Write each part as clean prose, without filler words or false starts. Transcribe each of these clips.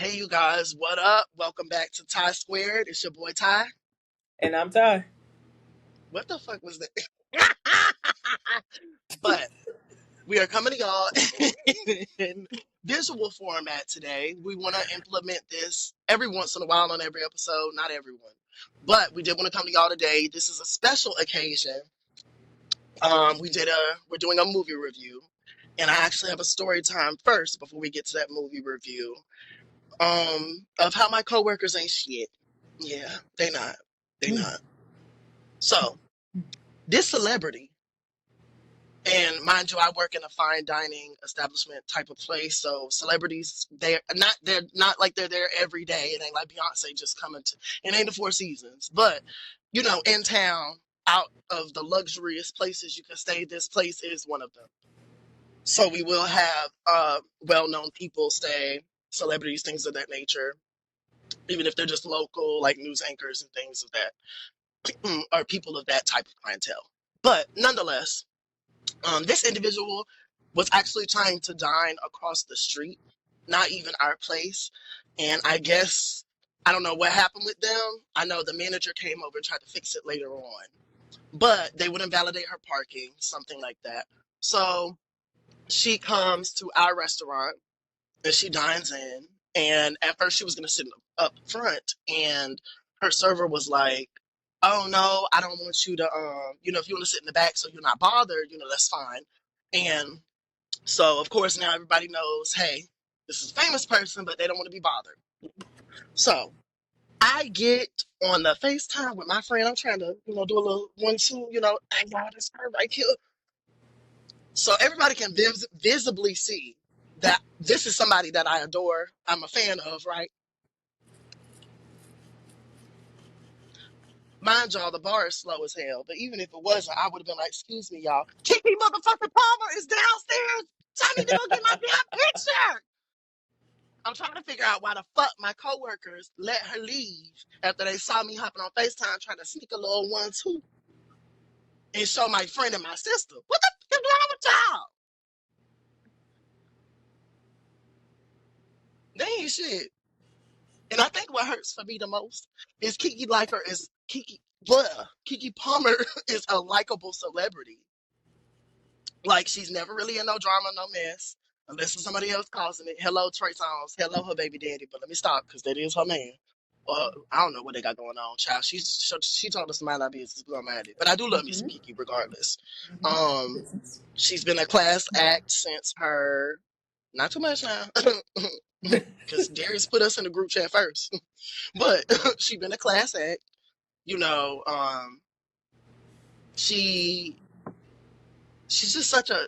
Hey, you guys, what up? Welcome back to Ty Squared. It's your boy Ty. And I'm Ty. What the fuck was that? But we are coming to y'all in visual format today. We want to implement this every once in a while on every episode, not everyone. But we did want to come to y'all today. This is a special occasion. We're doing a movie review, and I actually have a story time first before we get to that movie review. Of how my coworkers ain't shit. Yeah, they not. They Hmm. not. So, this celebrity, and mind you, I work in a fine dining establishment type of place. So celebrities, they're not like they're there every day. It ain't like Beyonce just coming to. It ain't the Four Seasons, but in town, out of the luxurious places you can stay, this place is one of them. So we will have well-known people stay, celebrities, things of that nature, even if they're just local, like news anchors and things of that, or people of that type of clientele. But nonetheless, this individual was actually trying to dine across the street, not even our place. And I guess, I don't know what happened with them. I know the manager came over and tried to fix it later on, but they wouldn't validate her parking, something like that. So she comes to our restaurant and she dines in. And at first she was going to sit up front, and her server was like, "Oh no, I don't want you to, if you want to sit in the back so you're not bothered, that's fine." And so, of course, now everybody knows, hey, this is a famous person, but they don't want to be bothered. So I get on the FaceTime with my friend. I'm trying to, do a little 1, 2, thank God it's her right here. So everybody can visibly see that this is somebody that I adore. I'm a fan of, right? Mind y'all, the bar is slow as hell. But even if it wasn't, I would have been like, excuse me, y'all. Kiki motherfucking Palmer is downstairs. Tell me to go get my damn picture. I'm trying to figure out why the fuck my coworkers let her leave after they saw me hopping on FaceTime trying to sneak a little 1, 2 and show my friend and my sister. What the fuck is wrong with y'all? They ain't shit. And I think what hurts for me the most is Kiki Palmer is a likable celebrity. Like, she's never really in no drama, no mess, unless it's somebody else causing it. Hello, Trey Songz. Hello, her baby daddy. But let me stop, because that is her man. I don't know what they got going on, child. She told us to mind our business. We don't mind it. But I do love me some Hmm. Kiki regardless. Um, Business. she's been a class act since her, not too much now, because Darius put us in the group chat first. But she's been a class act. You know, she she's just such a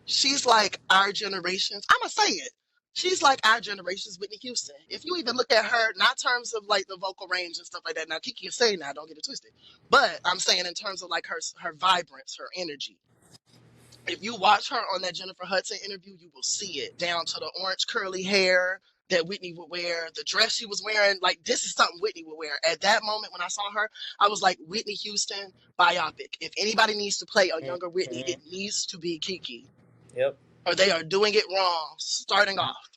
she's like our generation's. I'm gonna say it. She's like our generation's Whitney Houston. If you even look at her, not in terms of like the vocal range and stuff like that. Now Kiki can say now, don't get it twisted. But I'm saying in terms of like her vibrance, her energy. If you watch her on that Jennifer Hudson interview, you will see it down to the orange curly hair that Whitney would wear, the dress she was wearing. Like, this is something Whitney would wear. At that moment when I saw her, I was like, Whitney Houston biopic. If anybody needs to play a younger Whitney, Hmm. it needs to be Kiki, Yep. or they are doing it wrong starting off.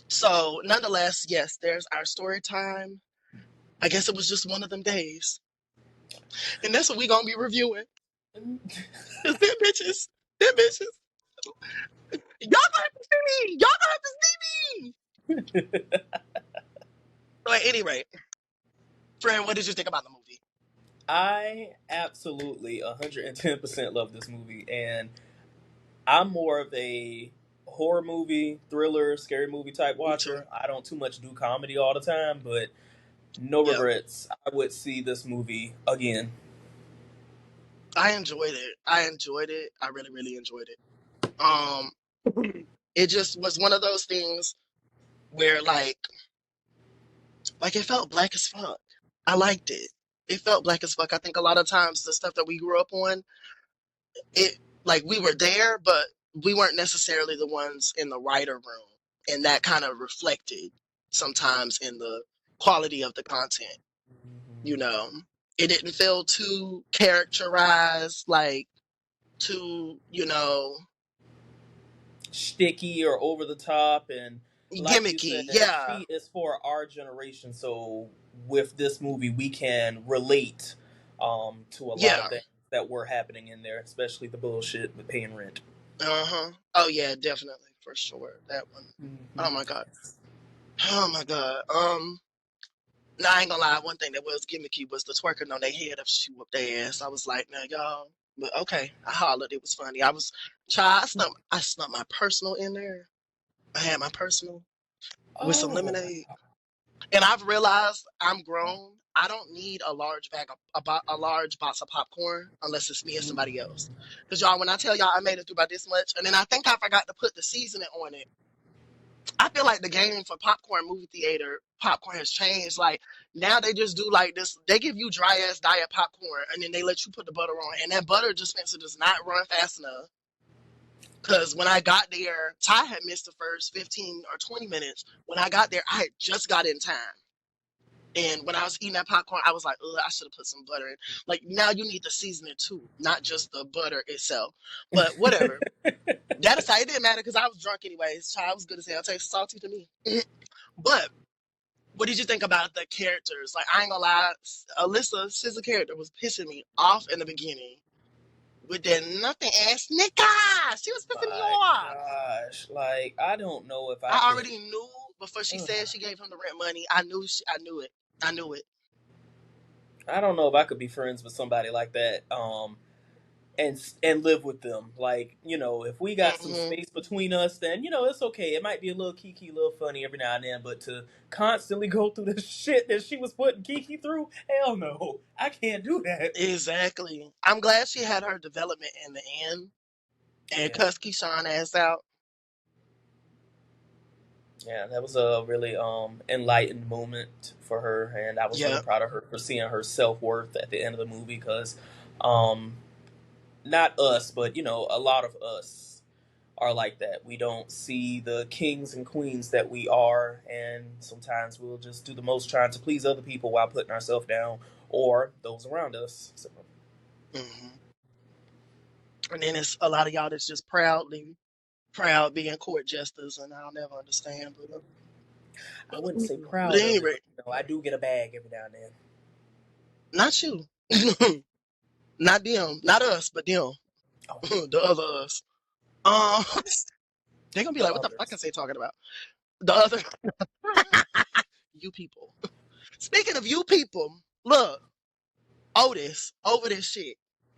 So, nonetheless, yes, there's our story time. I guess it was just one of them days. And that's what we gonna be reviewing. Cause them bitches, y'all gonna have to see me. Y'all gonna have to see me. So at any rate, friend, what did you think about the movie? I absolutely 110% love this movie, and I'm more of a horror movie, thriller, scary movie type Me too. watcher. I don't too much do comedy all the time, but no Yep. regrets. I would see this movie again. I enjoyed it. I enjoyed it. I really, really enjoyed it. Um, it just was one of those things where like it felt black as fuck. I liked it. It felt black as fuck. I think a lot of times the stuff that we grew up on, it like we were there, but we weren't necessarily the ones in the writer room, and that kind of reflected sometimes in the quality of the content. You know, it didn't feel too characterized, like too, sticky or over the top, and like you said, Gimmicky. Yeah. she is for our generation. So with this movie, we can relate to a lot of Yeah. things that were happening in there, especially the bullshit with paying rent. Uh-huh. Oh yeah, definitely. For sure. That one. Hmm. Oh my God. Oh my God. Now I ain't gonna lie, one thing that was gimmicky was the twerking on their head if she whooped their ass. I was like, now y'all, but okay. I hollered, it was funny. I snuck my personal in there. I had my personal with some Oh, lemonade. And I've realized I'm grown. I don't need a large box of popcorn unless it's me and somebody else. Cause y'all, when I tell y'all I made it through by this much, and then I think I forgot to put the seasoning on it. I feel like the game for popcorn movie theater popcorn has changed. Like now they just do like this. They give you dry ass diet popcorn and then they let you put the butter on. And that butter dispenser does not run fast enough. Cause when I got there, Ty had missed the first 15 or 20 minutes. When I got there, I had just got in time. And when I was eating that popcorn, I was like, ugh, I should have put some butter in. Like now you need to season it too, not just the butter itself. But whatever. That aside, it didn't matter because I was drunk anyways. Child was good as hell. It tastes salty to me. But what did you think about the characters? Like, I ain't gonna lie, Alyssa, she's a character, was pissing me off in the beginning with that nothing ass nigga. She was pissing me my off. gosh! Like, I don't know if I I could. already knew before she Ugh. said she gave him the rent money. I knew, I knew it. I knew it. I don't know if I could be friends with somebody like that. And live with them. Like, if we got some Hmm. space between us, then it's okay. It might be a little kiki, a little funny every now and then, but to constantly go through the shit that she was putting Kiki through, hell no, I can't do that. Exactly. I'm glad she had her development in the end and Yeah, cussed Keyshawn ass out. yeah, that was a really enlightened moment for her, and I was really Yeah. proud of her for seeing her self worth at the end of the movie because, um, not us, but a lot of us are like that. We don't see the kings and queens that we are, and sometimes we'll just do the most trying to please other people while putting ourselves down or those around us. So, Hmm. And then it's a lot of y'all that's just proud being court jesters, and I'll never understand. I wouldn't say But at proud any of it, rate, but I do get a bag every now and then. not you. Not them, not us, but them, Oh, the other us. Um, they're gonna be the like, "What the fuck others. is they talking about?" The other you people. Speaking of you people, look, Otis over this shit.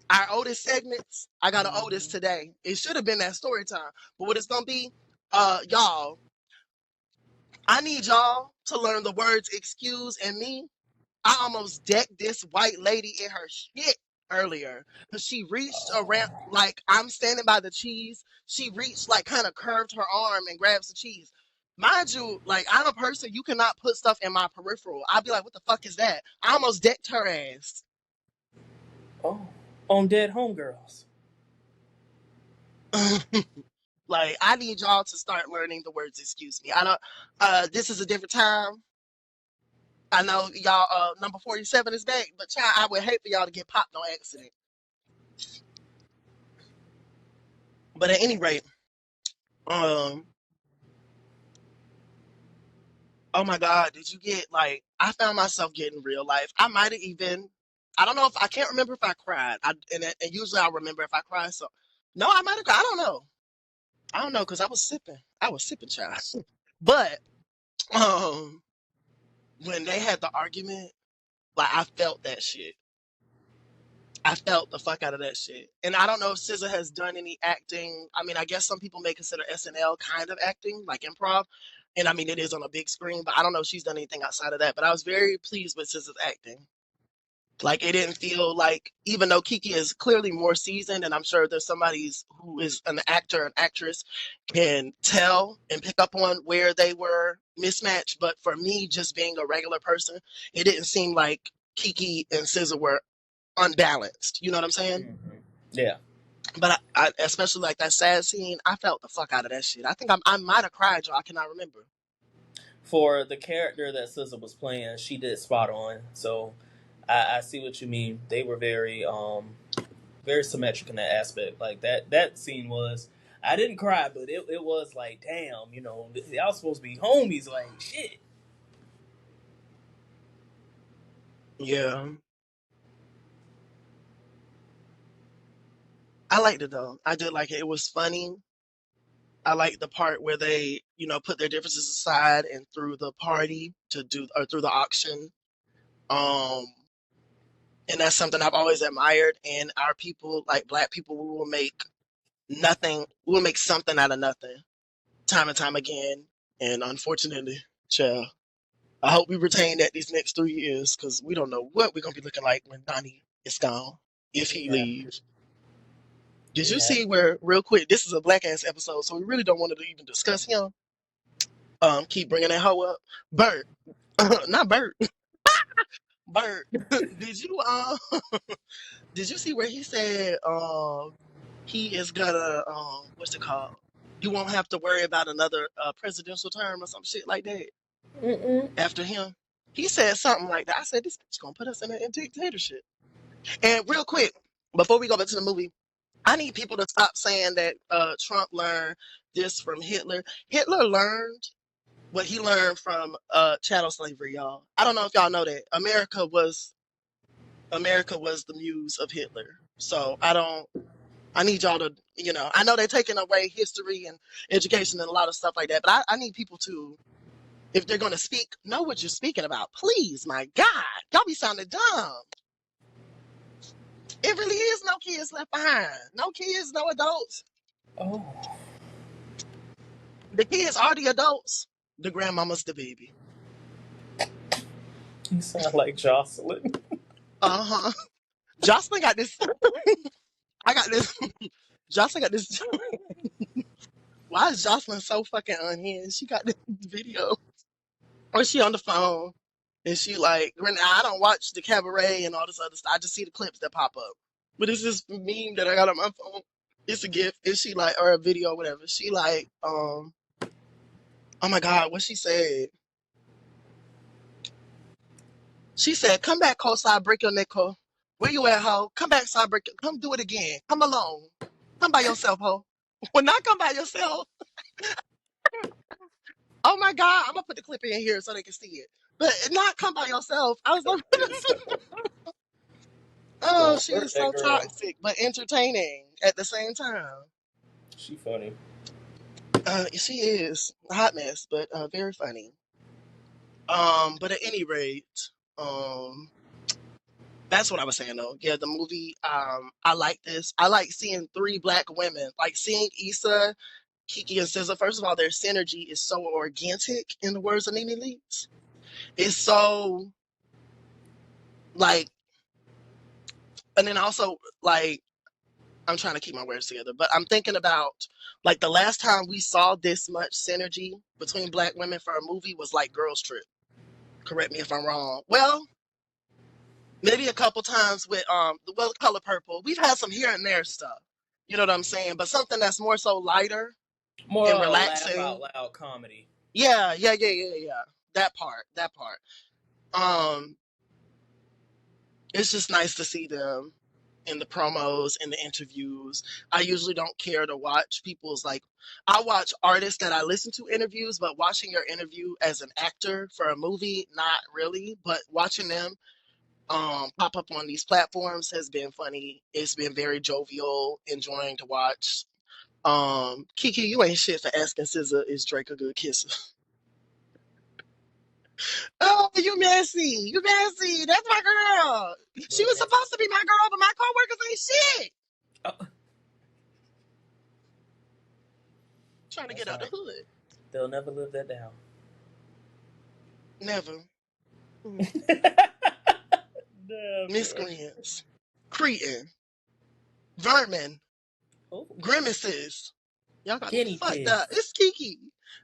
Our Otis segments. I got an Otis Mhm. today. It should have been that story time, but what it's gonna be, y'all. I need y'all to learn the words "excuse" and "me." I almost decked this white lady in her shit earlier because she reached around like I'm standing by the cheese. She reached like kind of curved her arm and grabs the cheese. Mind you, like I'm a person you cannot put stuff in my peripheral. I'd be like, what the fuck is that? I almost decked her ass. Oh, on Dead Homegirls. Like I need y'all to start learning the words excuse me. I don't this is a different time. I know y'all number 47 is back, but child, I would hate for y'all to get popped on accident. But at any rate, um oh my God, did you get like I found myself getting real life. I might have even I don't know if I can't remember if I cried. And usually I'll remember if I cry. So no, I might have cried. I don't know. I don't know because I was sipping. I was sipping child. But um when they had the argument, like I felt that shit. I felt the fuck out of that shit. And I don't know if SZA has done any acting. I mean, I guess some people may consider SNL kind of acting, like improv. And I mean, it is on a big screen, but I don't know if she's done anything outside of that. But I was very pleased with SZA's acting. Like, it didn't feel like, even though Kiki is clearly more seasoned, and I'm sure there's somebody who is an actor, an actress, can tell and pick up on where they were mismatched. But for me, just being a regular person, it didn't seem like Kiki and SZA were unbalanced. You know what I'm saying? Mhm. Yeah. But I especially like that sad scene, I felt the fuck out of that shit. I think I might have cried, y'all. I cannot remember. For the character that SZA was playing, she did spot on. So I see what you mean. They were very very symmetric in that aspect. Like that scene was. I didn't cry, but it was like, damn, y'all supposed to be homies, like shit. Yeah. I liked it though. I did like it. It was funny. I liked the part where they, put their differences aside and through the party to do or through the auction. Um, and that's something I've always admired. And our people, like black people, we will make nothing. We'll make something out of nothing, time and time again. And unfortunately, child, I hope we retain that these next 3 years because we don't know what we're gonna be looking like when Donnie is gone if We he have leaves. Did we you have see where, real quick? This is a black ass episode, so we really don't want to even discuss him. Keep bringing that hoe up. Bert, not Bert, Bert. Did you did you see where he said he is gonna what's it called? You won't have to worry about another presidential term or some shit like that Mm-mm. after him. He said something like that. I said this bitch gonna put us in a dictatorship. And real quick, before we go back to the movie, I need people to stop saying that Trump learned this from Hitler. Hitler learned what he learned from chattel slavery, y'all. I don't know if y'all know that. America was the muse of Hitler. So I need y'all to, I know they're taking away history and education and a lot of stuff like that, but I need people to, if they're gonna speak, know what you're speaking about. Please, my God. Y'all be sounding dumb. It really is no kids left behind. No kids, no adults. Oh, The kids are the adults. The grandmama's the baby. you sound like Jocelyn. Uh-huh. Jocelyn got this. I got this. Jocelyn got this. Why is Jocelyn so fucking unhinged? She got this video, or she on the phone, and she like, I don't watch the cabaret and all this other stuff. I just see the clips that pop up. But it's this meme that I got on my phone. It's a gift, and she like, or a video, or whatever. She like, oh my God, what she said? She said, "Come back, co-side, break your neck, ho. Where you at, ho? Come back, side, break. Come do it again. Come alone. Come by yourself, ho. Well, not come by yourself. Oh my God, I'm gonna put the clip in here so they can see it. But not come by yourself. I was like, oh, Don't she hurt is that so girl. toxic, but entertaining at the same time. She funny. She is a hot mess, but very funny. But at any rate, um, that's what I was saying though. Yeah, the movie. I like this. I like seeing three black women. Like seeing Issa, Kiki, and SZA. First of all, their synergy is so organic. In the words of Nene Leakes, it's so like, and then also like I'm trying to keep my words together, but I'm thinking about like the last time we saw this much synergy between black women for a movie was like Girls Trip. Correct me if I'm wrong. Well, maybe a couple times with The Color Purple. We've had some here and there stuff. You know what I'm saying? But something that's more so lighter More and laugh out relaxing. loud comedy. Yeah, yeah, yeah, yeah, yeah. That part, that part. Um, it's just nice to see them in the promos and the interviews. I usually don't care to watch people's like I watch artists that I listen to interviews, but watching your interview as an actor for a movie, not really. But watching them pop up on these platforms has been funny. It's been very jovial, enjoying to watch. Kiki, you ain't shit for asking SZA, is Drake a good kisser? Oh, you messy. You messy. That's my girl. She They'll was never, supposed to be my girl, but my coworkers ain't shit. oh, Trying to that's get out the right. hood. They'll never live that down. Never. Mm. Never. Miscreants. Cretin. Vermin. Oh, Grimaces. Y'all got me guinea fucked up. pigs. It's Kiki.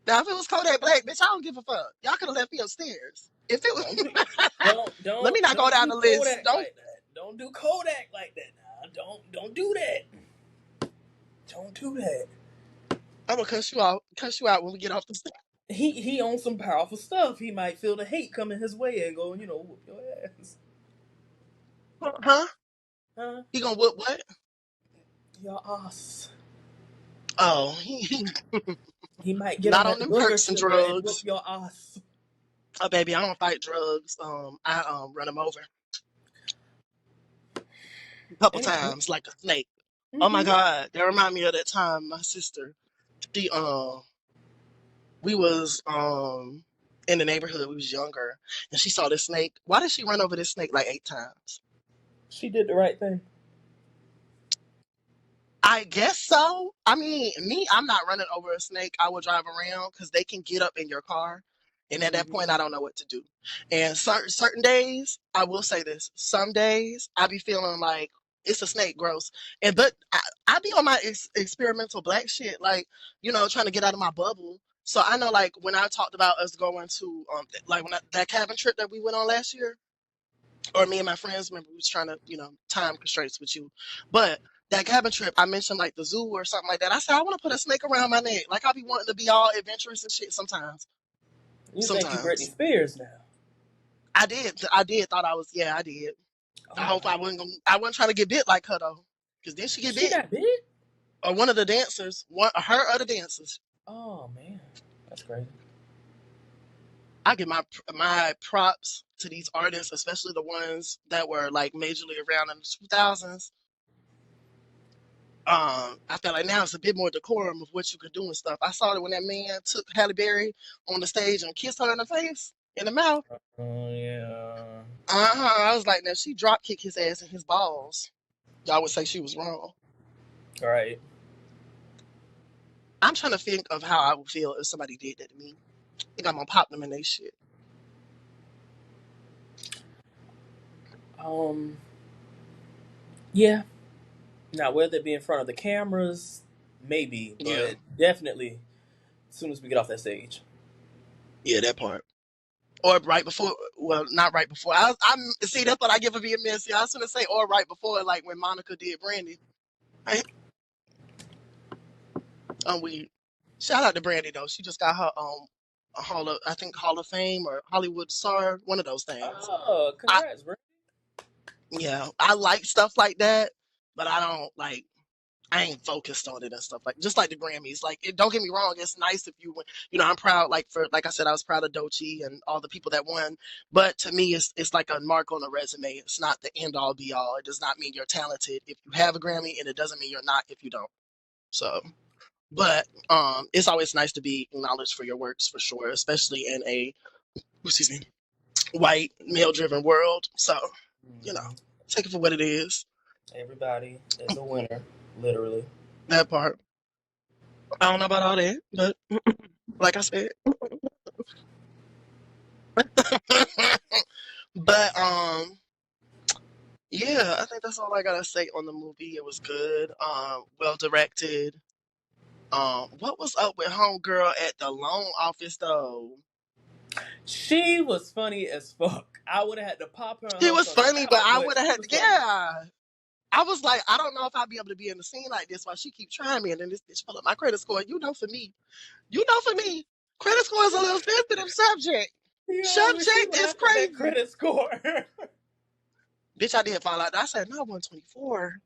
Now, if it was Kodak Black, bitch, I don't give a fuck. Y'all could have left me upstairs. If it Don't do, was, don't let me don't not go don't down do the list. Kodak Don't. like that. Don't do Kodak like that. Now, don't do that. Don't do that. I'm gonna cuss you out when we get off the stage. He on some powerful stuff. He might feel the hate coming his way and go, whoop your ass. Huh? Huh? He gonna whoop what? Your ass. Oh, He might get not on on that them booger perks and sugar and whoop drugs. your ass. Oh, baby, I don't fight drugs. I run them over a couple Anywho. times like a snake. Oh my Mm-hmm. God, that remind me of that time my sister, she we was in the neighborhood. We was younger, and she saw this snake. Why did she run over this snake like 8 times? She did the right thing. I guess so. I mean, me, I'm not running over a snake. I will drive around because they can get up in your car. And at that Mm-hmm. point, I don't know what to do. And certain days, I will say this. Some days, I be feeling like it's a snake, gross. And but I be on my experimental black shit, like trying to get out of my bubble. So I know, like when I talked about us going to like that cabin trip that we went on last year, or me and my friends, remember we was trying to, time constraints with you. But that cabin trip, I mentioned like the zoo or something like that. I said, I want to put a snake around my neck. Like I be wanting to be all adventurous and shit sometimes. You think you Britney Sometimes. Spears now? I did thought I was, yeah, I did. I Oh hope wow. I wasn't trying to get bit like her though. Cause then she get She bit. got big? Or one of the dancers, her other dancers. Oh man. That's crazy. I give my props to these artists, especially the ones that were like majorly around in the 2000s. I felt like now it's a bit more decorum of what you could do and stuff. I saw that when that man took Halle Berry on the stage and kissed her in the face, in the mouth. Oh yeah. I was like, now she drop kick his ass in his balls. Y'all would say she was wrong. All right. I'm trying to think of how I would feel if somebody did that to me. I think I'm gonna pop them in their shit. Um. Yeah. Now, whether it be in front of the cameras, maybe, Yeah, but definitely as soon as we get off that stage. yeah, that part. Or right before, well, not right before. I'm see that's what I give a VMS. Yeah, I was gonna say, or right before, like when Monica did Brandy. Right? We shout out to Brandy though. She just got her a I think Hall of Fame or Hollywood Star, one of those things. Oh, I congrats, bro. Yeah, I like stuff like that, but I don't like. I ain't focused on it and stuff like just like the Grammys. Like, don't get me wrong, it's nice if you win. I'm proud. Like I said, I was proud of Doechii and all the people that won. But to me, it's like a mark on a resume. It's not the end all be all. It does not mean you're talented if you have a Grammy, and it doesn't mean you're not if you don't. So. But it's always nice to be acknowledged for your works for sure, especially in a excuse me white male driven world. So you know, Hmm. take it for what it is. Everybody is a winner, literally. That part. I don't know about all that, but like I said, but yeah, I think that's all I gotta say on the movie. It was good, well directed. What was up with Homegirl at the loan office though? She was funny as fuck. I would have had to pop her in She her was fucking funny, but mouth, I but would have she had was to, funny. yeah. I was like, I don't know if I'd be able to be in the scene like this while she keep trying me, and then this bitch pull up my credit score. For me, credit score is a little sensitive subject. Yo, but she Subject is laughed at that crazy. credit score. Bitch, I did fall out. I said, not 124.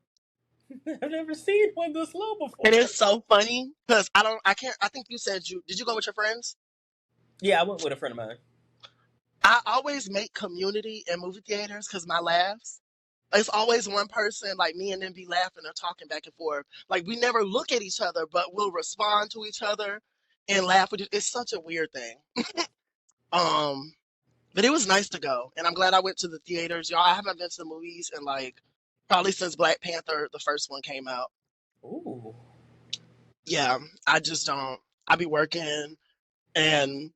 I've never seen one this low And before. it's so funny because I can't, I think you said did you go with your friends? Yeah, I went with a friend of mine. I always make community in movie theaters because my laughs. It's always one person, like me and them be laughing or talking back and forth. Like we never look at each other, but we'll respond to each other and laugh with it. It's such a weird thing. Um, but it was nice to go. And I'm glad I went to the theaters. Y'all, I haven't been to the movies in like probably since Black Panther, the first one came out. Ooh, Yeah, I just don't. I be working and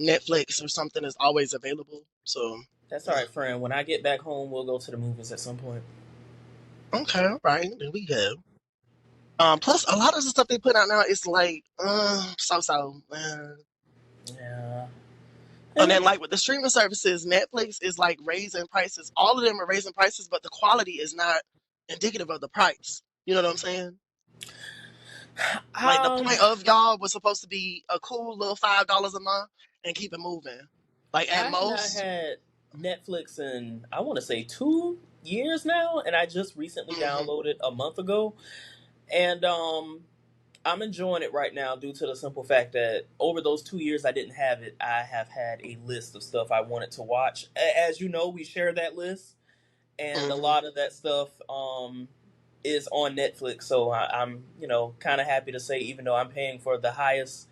Netflix or something is always available. So, that's all yeah. right, friend. When I get back home, we'll go to the movies at some point. Okay, all right, there we go. Plus a lot of the stuff they put out now is like, so. Yeah. And then Eh. like with the streaming services, Netflix is like raising prices. All of them are raising prices, but the quality is not indicative of the price. You know what I'm saying? Like the Um, point of y'all was supposed to be a cool little $5 a month and keep it moving. Like at I have not most, had Netflix in I want to say 2 years now, and I just recently hmm downloaded a month ago. And I'm enjoying it right now due to the simple fact that over those 2 years I didn't have it, I have had a list of stuff I wanted to watch. As you know, we share that list, and a Hmm. lot of that stuff is on Netflix. So I'm kind of happy to say, even though I'm paying for the highest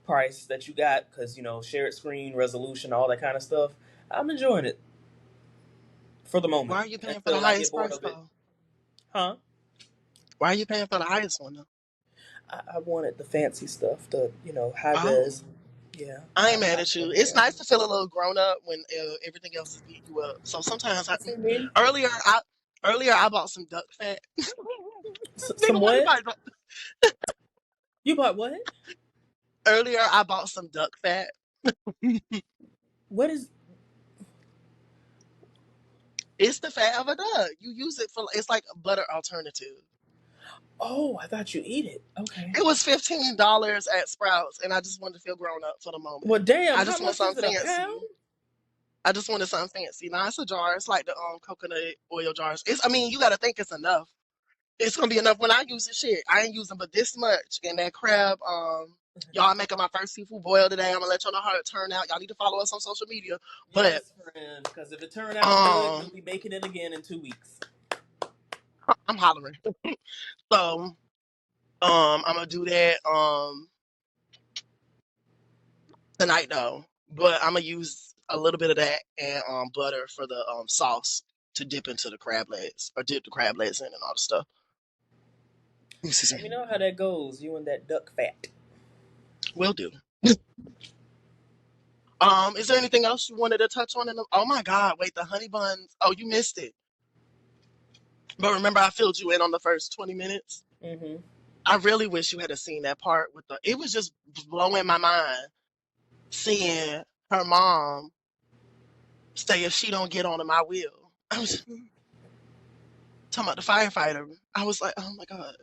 price that you got, because shared screen, resolution, all that kind of stuff, I'm enjoying it for the Why moment are you paying for the until I get highest bored price of it. though? Huh? Why are you paying for the highest one though? I wanted the fancy stuff, the high Oh, res. Yeah, I ain't mad I at you. wanted It's that. nice to feel a little grown up when everything else is beating you up. So sometimes See me? earlier I earlier I bought some duck fat. Some Nigga, why you what? buy duck? You bought what? Earlier I bought some duck fat. What is? It's the fat of a duck. You use it for it's like a butter alternative. Oh, I thought you eat it. Okay. It was $15 at Sprouts, and I just wanted to feel grown up for the moment. Well, damn. I How just want much is something it? A pound? fancy. I just wanted something fancy. Now it's a jar. It's like the coconut oil jars. I mean, you got to think it's enough. It's gonna be enough when I use it. Shit, I ain't using but this much. And that crab, y'all making my first seafood boil today. I'm gonna let y'all know how it turned out. Y'all need to follow us on social media. But Yes, friend. Because if it turned out good, um, we'll be making it again in 2 weeks. I'm hollering. So I'm gonna do that tonight though. But I'm gonna use a little bit of that and butter for the sauce to dip into the crab legs or dip the crab legs in and all the stuff. Let me know how that goes. You and that duck fat. Will do. Is there anything else you wanted to touch on? Oh my God, wait, the honey buns. Oh, you missed it. But remember, I filled you in on the first 20 minutes. Mm-hmm. I really wish you had seen that part with the. It was just blowing my mind seeing her mom say if she don't get on him, I will. I was talking about the firefighter. I was like, oh my God.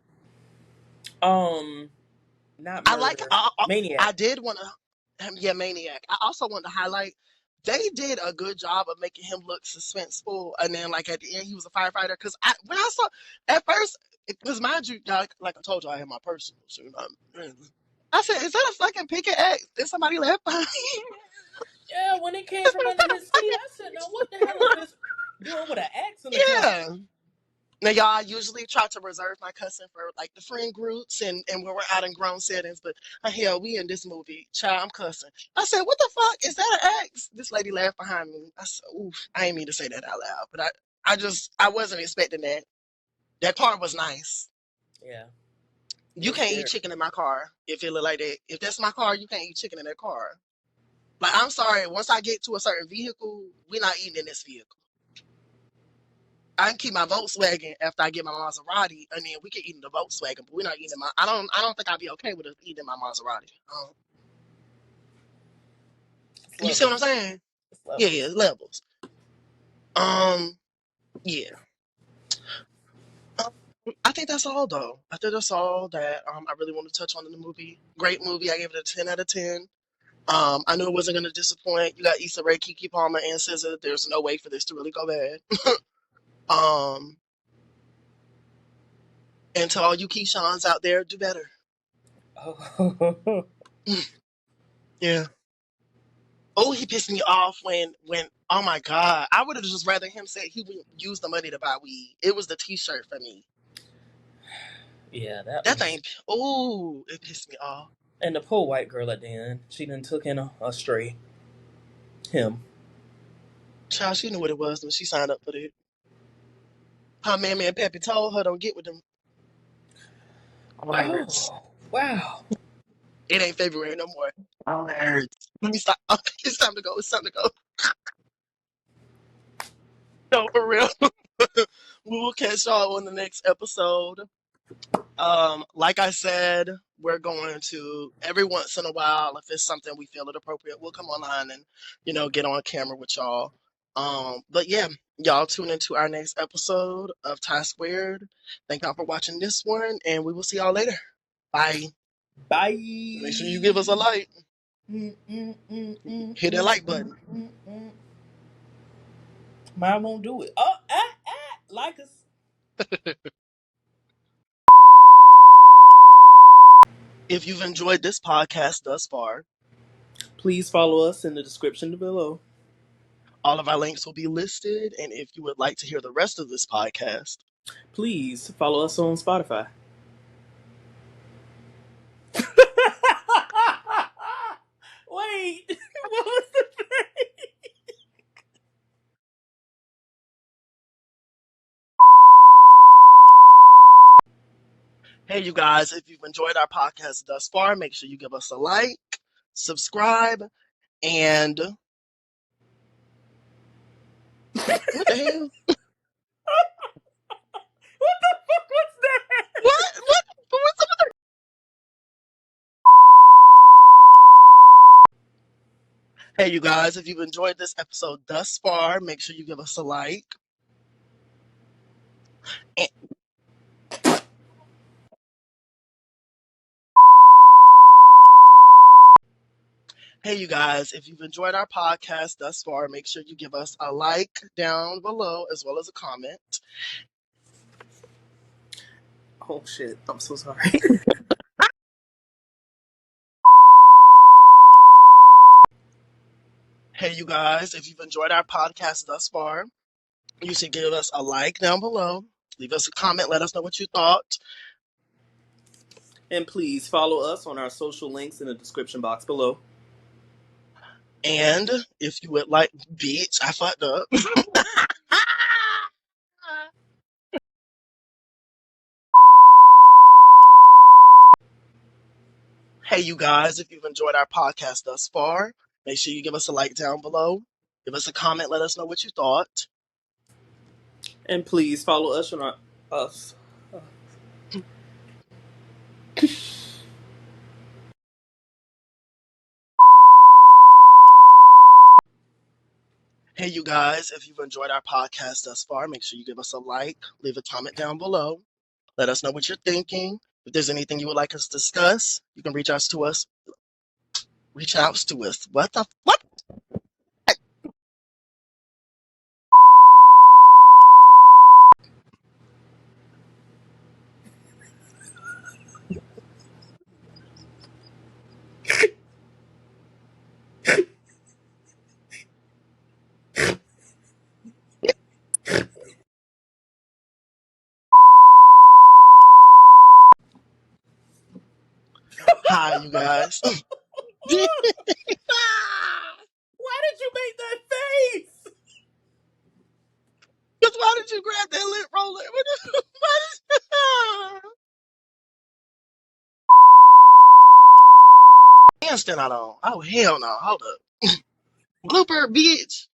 Not I like. murder. I Maniac. did want to. Yeah, Maniac. I also want to highlight. They did a good job of making him look suspenseful, and then like at the end, he was a firefighter. Because when I saw at first, because mind you, like I told you, I had my personal. So, I said, "Is that a fucking picket X? Did somebody left behind?" Yeah, when it came from under his seat, I said, "Now what the hell is this doing with an axe in the trunk?" Yeah. Now, y'all, I usually try to reserve my cussing for like the friend groups and when we're out in grown settings, but hell, we in this movie, child, I'm cussing. I said, "What the fuck is that an ex?" This lady laughed behind me. I said, "Oof, I ain't mean to say that out loud, but I wasn't expecting that. That car was nice. Yeah, it You was can't eat very. chicken in my car if it look like that. If that's my car, you can't eat chicken in that car. Like, I'm sorry. Once I get to a certain vehicle, we're not eating in this vehicle. I can keep my Volkswagen after I get my Maserati, and then we can eat in the Volkswagen, but we're not eating my. I don't think I'd be okay with us eating my Maserati. It's You see what I'm levels. saying? It's Yeah, levels. yeah, levels. Um, yeah. Um, I think that's all though. I think that's all that I really want to touch on in the movie. Great movie. I gave it a 10 out of 10. I knew it wasn't gonna disappoint. You got Issa Rae, Keke Palmer, and SZA. There's no way for this to really go bad. Um, and to all you Keyshawn's out there, do better. Oh. Yeah. Oh, he pissed me off when oh my God. I would have just rather him say he would use the money to buy weed. It was the t-shirt for me. Yeah, that That was. thing, oh, it pissed me off. And the poor white girl at the end, she done took in a stray. Him. Child, she knew what it was when she signed up for it. Her mammy and Peppy told her don't get with them. Oh, that hurts. Oh, wow. It ain't February no more. Oh, that hurts. Let me stop. It's time to go. It's time to go. No, for real. We will catch y'all on the next episode. Like I said, we're going to every once in a while, if it's something we feel it appropriate, we'll come online and get on camera with y'all. But yeah, y'all tune into our next episode of Tie Squared. Thank y'all for watching this one, and we will see y'all later. Bye. Bye. Make sure you give us a like. Mm, mm, mm, mm, Hit that mm, like mm, button. mm, mm. Mine won't do it. Oh, like us. If you've enjoyed this podcast thus far, Please follow us in the description below. all of our links will be listed. And if you would like to hear the rest of this podcast, Please follow us on Spotify. Wait, what was the thing? hey, you guys, if you've enjoyed our podcast thus far, make sure you give us a like, subscribe, and what the hell? What the fuck was that? What? What's up with Hey, you guys, if you've enjoyed this episode thus far, make sure you give us a like. And- hey, you guys, if you've enjoyed our podcast thus far, make sure you give us a like down below as well as a comment. Oh shit, I'm so sorry. Hey, you guys, if you've enjoyed our podcast thus far, you should give us a like down below. Leave us a comment. Let us know what you thought. And please follow us on our social links in the description box below. And if you would like, bitch, I fucked up. Hey, you guys, if you've enjoyed our podcast thus far, make sure you give us a like down below. Give us a comment. Let us know what you thought. And please follow us on our us. Hey, you guys, if you've enjoyed our podcast thus far, make sure you give us a like, leave a comment down below. Let us know what you're thinking. If there's anything you would like us to discuss, you can reach out to us. Reach out to us. What the what? Hi, you guys. Because Why did you make that face? why did you grab that lint roller? Handstand out on. Oh hell no! Hold up. Blooper, bitch.